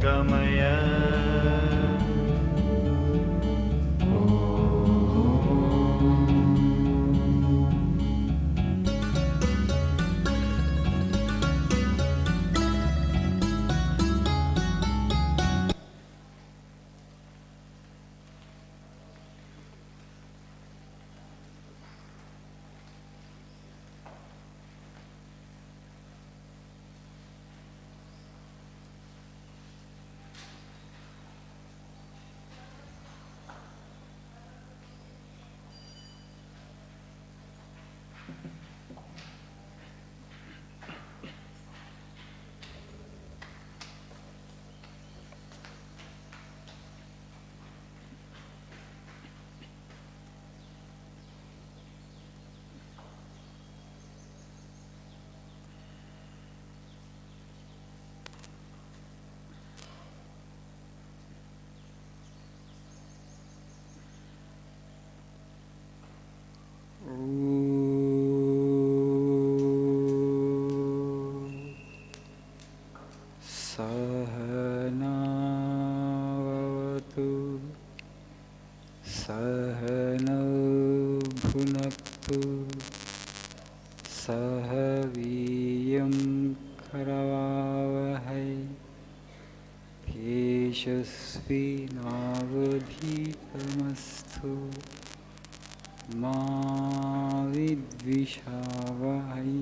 गमय सहनावतु सहनौ भुनक्तु सह वीर्यं करवावहै तेजस्विनावधीतमस्तु मा विद्विषावहै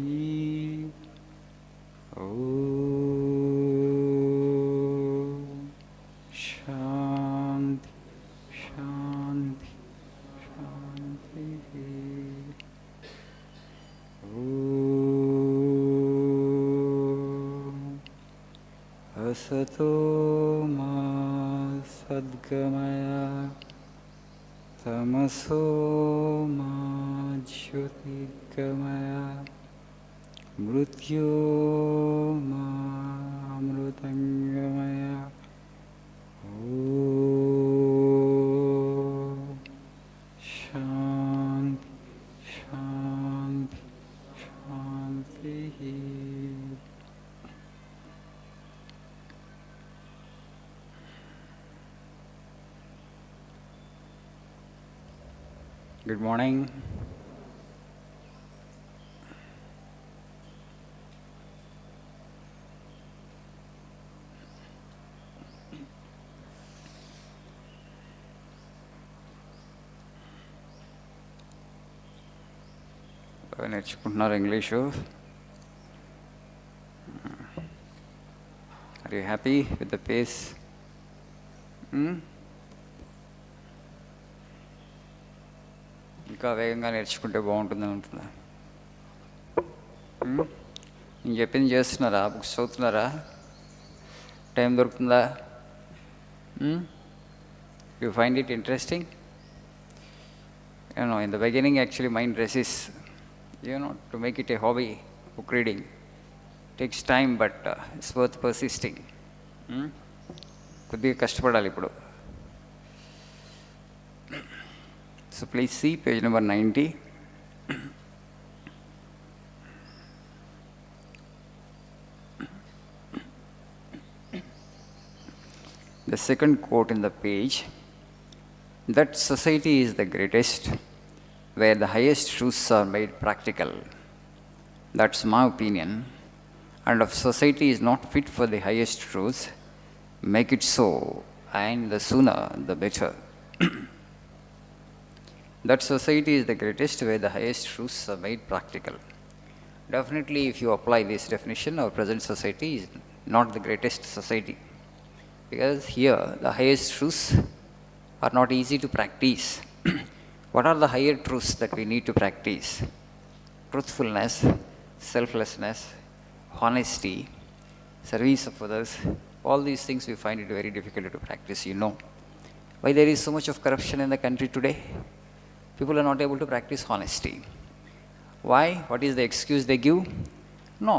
शांति शांति शांति असतो मा सद्गमय तमसो मा ज्योतिर्गमय मृत्योर्मामृतङ्गमय शान्ति शान्ति शान्तिः Good morning. నేర్చుకుంటున్నారు English? Are you happy with the pace? ఇంకా వేగంగా నేర్చుకుంటే బాగుంటుందని ఉంటుందా? నేను చెప్పింది చేస్తున్నారా? బుక్స్ చదువుతున్నారా? టైం దొరుకుతుందా? You find it interesting? In the beginning actually mind resists, to make it a hobby. Book reading takes time, but it's worth persisting. కొద్దిగా కష్టపడాలి ఇప్పుడు. So please see page number 90. The second quote in the page, that society is the greatest where the highest truths are made practical. That's my opinion. And if society is not fit for the highest truths, make it so, and the sooner the better. That society is the greatest where the highest truths are made practical. Definitely, if you apply this definition, our present society is not the greatest society. Because here, the highest truths are not easy to practice. What are the higher truths that we need to practice? Truthfulness, selflessness, honesty, service of others. All these things we find it very difficult to practice, Why there is so much of corruption in the country today? People are not able to practice honesty. Why? What is the excuse they give? No,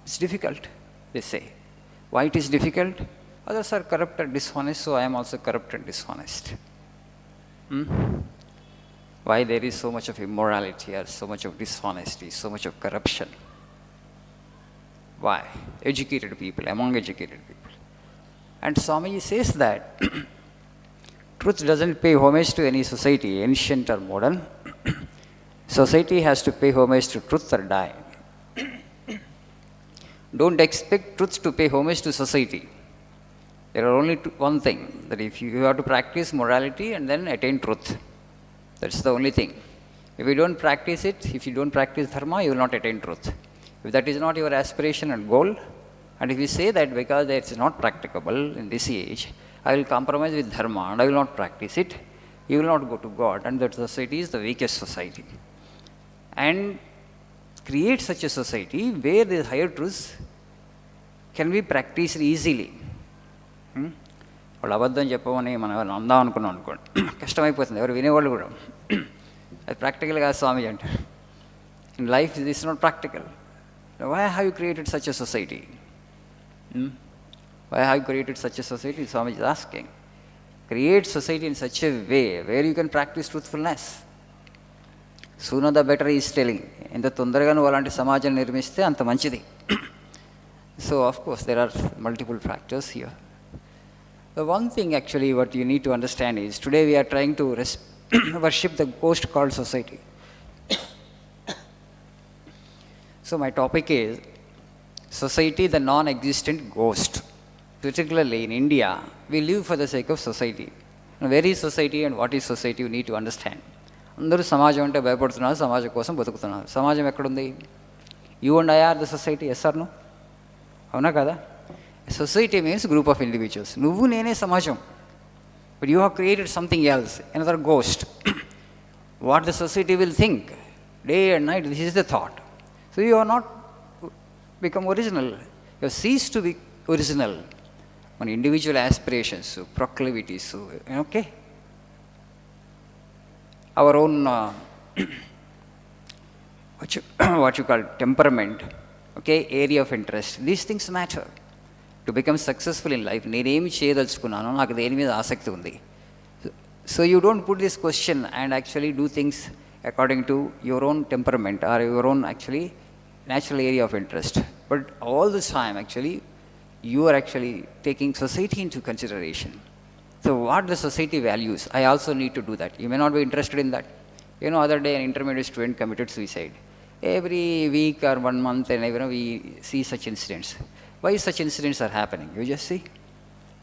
it's difficult, they say. Why it is difficult? Others are corrupt and dishonest, so I am also corrupt and dishonest. Why there is so much of immorality or so much of dishonesty, so much of corruption? Why? Educated people, among educated people. And Swamiji says that truth doesn't pay homage to any society, ancient or modern. Society has to pay homage to truth or die. Don't expect truth to pay homage to society. There are only one thing, that if you have to practice morality and then attain truth. That's the only thing. If you don't practice it, if you don't practice dharma, you will not attain truth. If that is not your aspiration and goal, and if you say that because it's not practicable in this age, I will compromise with dharma and I will not practice it, you will not go to God, and that society is the weakest society. And create such a society where the higher truths can be practiced easily. వాళ్ళు అబద్ధం చెప్పమని మనం అందాం అనుకున్నాం అనుకోండి, కష్టమైపోతుంది, ఎవరు వినేవాళ్ళు కూడా. అది ప్రాక్టికల్ కాదు స్వామి అంటారు. In life this is not practical. Why have you created such a society? Why have you created such a society? Swamiji is asking. Create society in such a way where you can practice truthfulness. Sooner the better, he is telling. ఎంత తొందరగా నువ్వు అలాంటి సమాజం నిర్మిస్తే అంత మంచిది. So of course there are multiple factors here. The one thing actually what you need to understand is, today we are trying to worship the ghost called society. So my topic is society, the non-existent ghost. Particularly in India, we live for the sake of society. Now, where is society and what is society, you need to understand. అందరూ సమాజం అంటే భయపడుతున్నారు, సమాజం కోసం బతుకుతున్నారు. సమాజం ఎక్కడుంది? You and I are the society. Yes or no? అవునా కదా? Society means group of individuals. నువ్వు నేనే సమాజం. But you have created something else, another ghost. What the society will think day and night, this is the thought. So you are not become original. You have ceased to be original. On individual aspirations, proclivities, okay? Our own, what you call temperament, okay, area of interest. These things matter. To become successful in life, నేనేమి చేయదలుచుకున్నాను, నాకు దేని మీద ఆసక్తి ఉంది. So you don't put this question and actually do things according to your own temperament or your own actually natural area of interest. But all this time actually you are actually taking society into consideration. So what the society values, I also need to do that. You may not be interested in that. You know, other day an intermediate student committed suicide. Every week or 1 month and we see such incidents. Why such incidents are happening? You just see.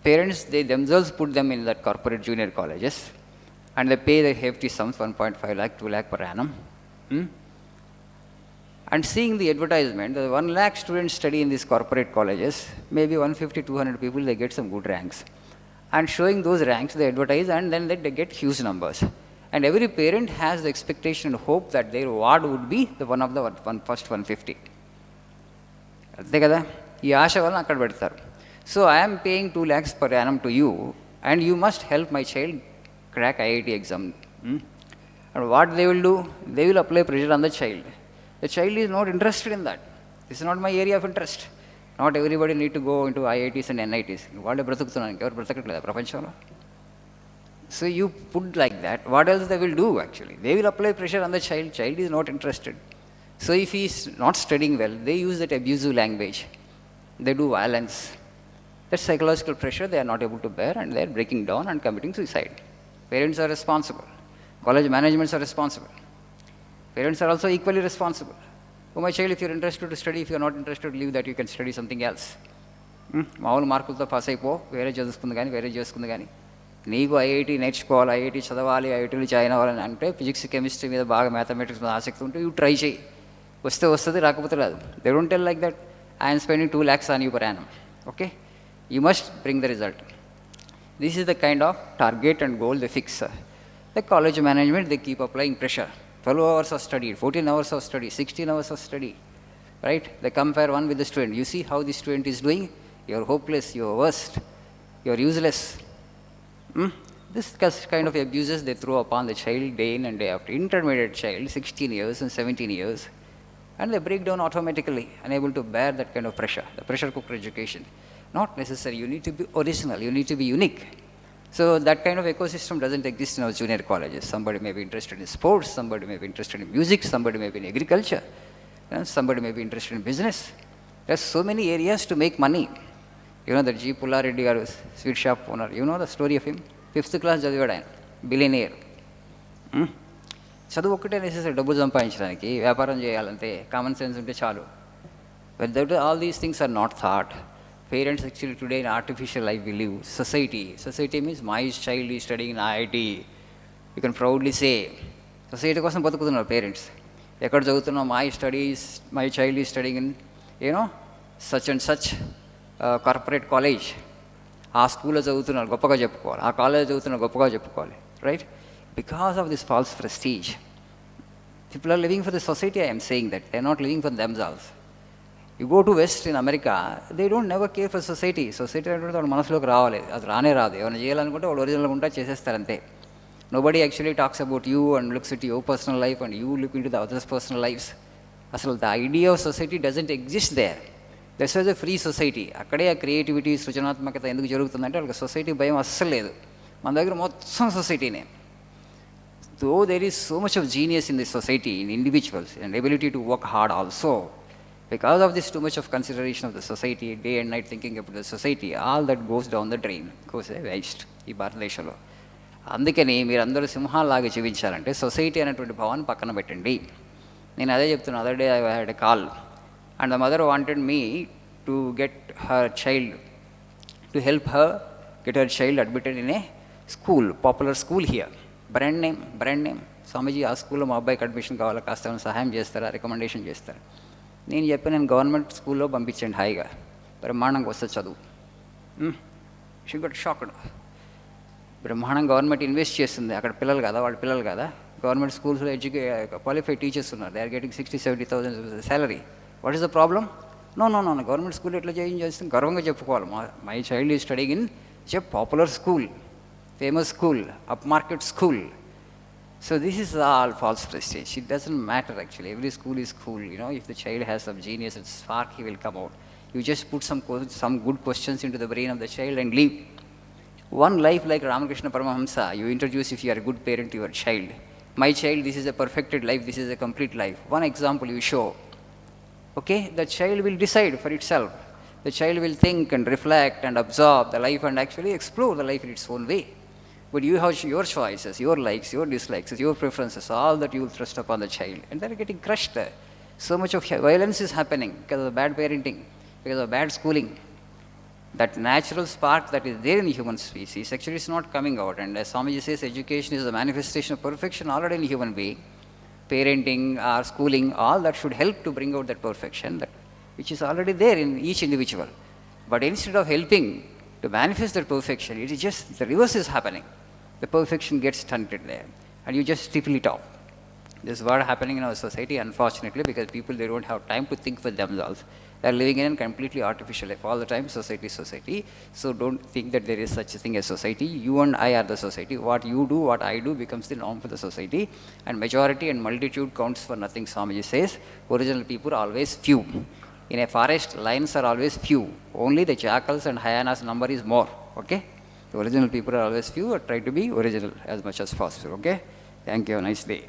Parents, they themselves put them in that corporate junior colleges and they pay the hefty sums, 1.5 lakh, 2 lakh per annum. And seeing the advertisement, the 1 lakh students study in these corporate colleges, maybe 150, 200 people, they get some good ranks. And showing those ranks, they advertise and then they get huge numbers. And every parent has the expectation and hope that their ward would be the one of the first 150. అంతే కదా, ఈ ఆశ వల్ల అక్కడ పెడతారు. So I am paying 2 lakhs per annum to you and you must help my child crack IIT exam. And what they will do? They will apply pressure on the child. The child is not interested in that. This is not my area of interest. Not everybody need to go into IITs and NITs. వాళ్ళే బ్రతుకుతున్నాను, ఎవరు బ్రతకట్లేదా ప్రపంచంలో? So you put like that, what else they will do actually? They will apply pressure on the child. Child is not interested. So if he is not studying well, they use that abusive language. They do violence. That psychological pressure they are not able to bear and they are breaking down and committing suicide. Parents are responsible. College managements are responsible. Parents are also equally responsible. Oh my child, if you are interested to study, if you are not interested to leave that, you can study something else. మామూలు మార్కులతో pass అయిపో, వేరే చదువుకుంది కానీ వేరే చేసుకుంది కానీ, నీకు ఐఐటి నేర్చుకోవాలి, ఐఐటి చదవాలి, ఐఐటీలో జాయిన్ అవ్వాలని అంటే ఫిజిక్స్ కెమిస్ట్రీ మీద బాగా మ్యాథమెటిక్స్ మీద ఆసక్తి ఉంటే యూ ట్రై చేయి, వస్తే వస్తుంది, రాకపోతే రాదు. They don't tell like that I'm spending 2 lakhs on you per annum. Okay, you must bring the result. This is the kind of target and goal they fix. The college management, they keep applying pressure. 12 hours of study, 14 hours of study, 16 hours of study, right? They compare one with the student. You see how the student is doing? You're hopeless, you're worst, you're useless. This kind of abuses they throw upon the child day in and day out. Intermediate child, 16 years and 17 years, and they break down automatically, unable to bear that kind of pressure, the pressure cooker education. Not necessary. You need to be original, you need to be unique. So that kind of ecosystem doesn't exist in our junior colleges. Somebody may be interested in sports, somebody may be interested in music, somebody may be in agriculture, somebody may be interested in business. There are so many areas to make money. You know that G. Pullareddy garu, sweet shop owner. You know the story of him? 5th class చదివాడు ఆయన, billionaire. చదువు ఒక్కటే నేసేసారు డబ్బులు సంపాదించడానికి, వ్యాపారం చేయాలంటే common sense ఉంటే చాలు. But that, all these things are not thought. Parents actually today in artificial life we live. Society means my child is studying in IIT. You can proudly say. Society కోసం బతుకుతున్నారు parents. ఎక్కడ చదువుతున్నాం, my child is studying in such and such corporate college. ఆ స్కూల్లో చదువుతున్నారు, గొప్పగా చెప్పుకోవాలి. ఆ కాలేజ్ చదువుతున్నారు, గొప్పగా చెప్పుకోవాలి. Right? Because of this false prestige, people are living for the society. I am saying that they are not living for themselves. You go to West in America, they don't never care for society. Society అంటే వాళ్ళ మనసులోకి రావాలి, అది రానే రాదు. ఏమైనా చేయాలనుకుంటే వాళ్ళు ఒరిజినల్గా ఉంటా చేసేస్తారంతే. Nobody actually talks about you and looks at your personal life and you look into the others' personal lives. అసలు the idea of society doesn't exist there. This is a free society. అక్కడే ఆ creativity, సృజనాత్మకత ఎందుకు జరుగుతుందంటే వాళ్ళకి society భయం అస్సలు లేదు. మన దగ్గర మొత్తం సొసైటీనే. Though there is so much of genius in this society, in individuals, and ability to work hard also, because of this too much of consideration of the society, day and night thinking about the society, all that goes down the drain, goes a waste ఈ భారతదేశంలో. అందుకని మీరందరూ సింహాల్లాగా జీవించాలంటే society అనేటువంటి భావాన్ని పక్కన పెట్టండి. నేను అదే చెప్తున్నాను. Other day I had a call and the mother wanted me to get her child, to help her get her child admitted in a school, popular school here. Brand name. Swamiji, ఆ స్కూల్లో మా అబ్బాయికి అడ్మిషన్ కావాలా, కాస్త సహాయం చేస్తారా, recommendation చేస్తారా? నేను చెప్పాను, నేను గవర్నమెంట్ స్కూల్లో పంపించండి, హాయిగా బ్రహ్మాండంగా వస్తే చదువు. She got shocked. బ్రహ్మాండం గవర్నమెంట్ ఇన్వెస్ట్ చేస్తుంది, అక్కడ పిల్లలు కదా, వాళ్ళ పిల్లలు కదా. గవర్నమెంట్ స్కూల్స్లో క్వాలిఫైడ్ టీచర్స్ ఉన్నారు, they are getting 60,000-70,000 salary. What is the problem? No, government school ఎట్లా చేస్తుంది, గర్వంగా చెప్పుకోవాలి. My child is studying in a popular school, famous school, upmarket school. So this is all false prestige. It doesn't matter actually. Every school is cool. If the child has some genius and spark, he will come out. You just put some good questions into the brain of the child and leave. One life like Ramakrishna Paramahamsa, you introduce if you are a good parent to your child. My child, this is a perfected life, this is a complete life. One example you show. Okay, the child will decide for itself. The child will think and reflect and absorb the life and actually explore the life in its own way. But you have your choices, your likes, your dislikes, your preferences, all that you will thrust upon the child. And they are getting crushed. So much of violence is happening because of bad parenting, because of bad schooling. That natural spark that is there in the human species actually is not coming out. And as Swamiji says, education is the manifestation of perfection already in the human being. Parenting or schooling, all that should help to bring out that perfection, which is already there in each individual. But instead of helping to manifest that perfection, it is just the reverse is happening. The perfection gets stunted there, and you just stifle it off. This is what is happening in our society, unfortunately, because people, they don't have time to think for themselves. They are living in a completely artificial life all the time. Society. So don't think that there is such a thing as society. You and I are the society. What you do, what I do becomes the norm for the society, and majority and multitude counts for nothing. Swamiji says, original people are always few. In a forest, lions are always few. Only the jackals and hyenas number is more. Okay? The original people are always few, or try to be original as much as possible. Okay? Thank you. Have a nice day.